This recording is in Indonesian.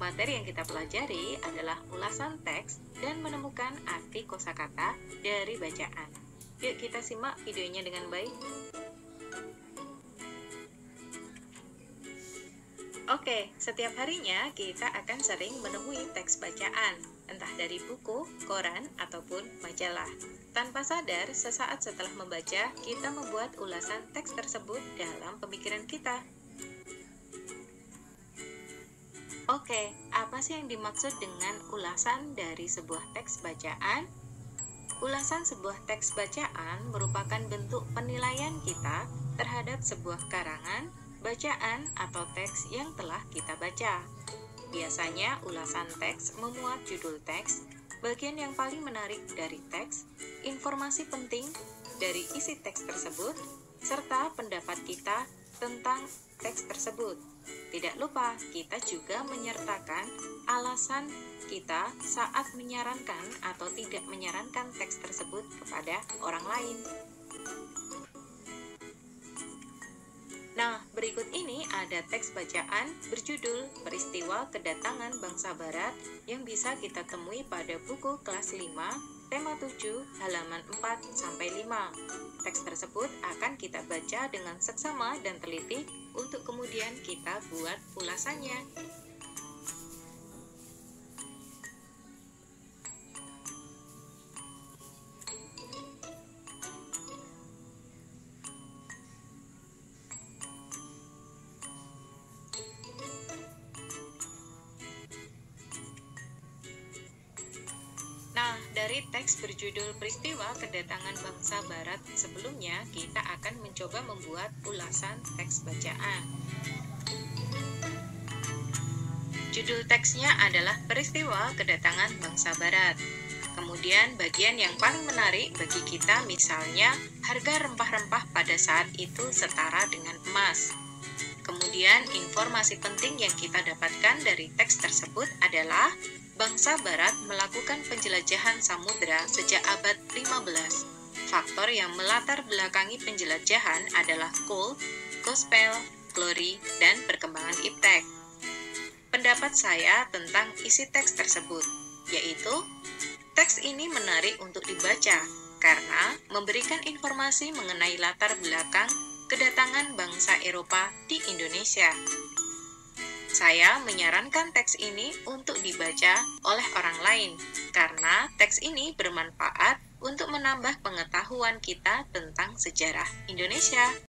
materi yang kita pelajari adalah ulasan teks dan menemukan arti kosakata dari bacaan. Yuk kita simak videonya dengan baik. Oke, setiap harinya kita akan sering menemui teks bacaan, entah dari buku, koran, ataupun majalah. Tanpa sadar, sesaat setelah membaca, kita membuat ulasan teks tersebut dalam pemikiran kita. Oke, apa sih yang dimaksud dengan ulasan dari sebuah teks bacaan? Ulasan sebuah teks bacaan merupakan bentuk penilaian kita terhadap sebuah karangan, bacaan, atau teks yang telah kita baca. Biasanya, ulasan teks memuat judul teks, bagian yang paling menarik dari teks, informasi penting dari isi teks tersebut, serta pendapat kita tentang teks tersebut. Tidak lupa, kita juga menyertakan alasan kita saat menyarankan atau tidak menyarankan teks tersebut kepada orang lain. Nah, berikut ini ada teks bacaan berjudul Peristiwa Kedatangan Bangsa Barat yang bisa kita temui pada buku kelas 5, tema 7, halaman 4-5. Teks tersebut akan kita baca dengan seksama dan teliti untuk kemudian kita buat ulasannya. Nah, dari teks berjudul Peristiwa Kedatangan Bangsa Barat sebelumnya, kita akan mencoba membuat ulasan teks bacaan. Judul teksnya adalah Peristiwa Kedatangan Bangsa Barat. Kemudian bagian yang paling menarik bagi kita misalnya, harga rempah-rempah pada saat itu setara dengan emas. Kemudian informasi penting yang kita dapatkan dari teks tersebut adalah bangsa Barat melakukan penjelajahan samudera sejak abad 15. Faktor yang melatar belakangi penjelajahan adalah kult, gospel, glory, dan perkembangan iptek. Pendapat saya tentang isi teks tersebut, yaitu teks ini menarik untuk dibaca karena memberikan informasi mengenai latar belakang kedatangan bangsa Eropa di Indonesia. Saya menyarankan teks ini untuk dibaca oleh orang lain, karena teks ini bermanfaat untuk menambah pengetahuan kita tentang sejarah Indonesia.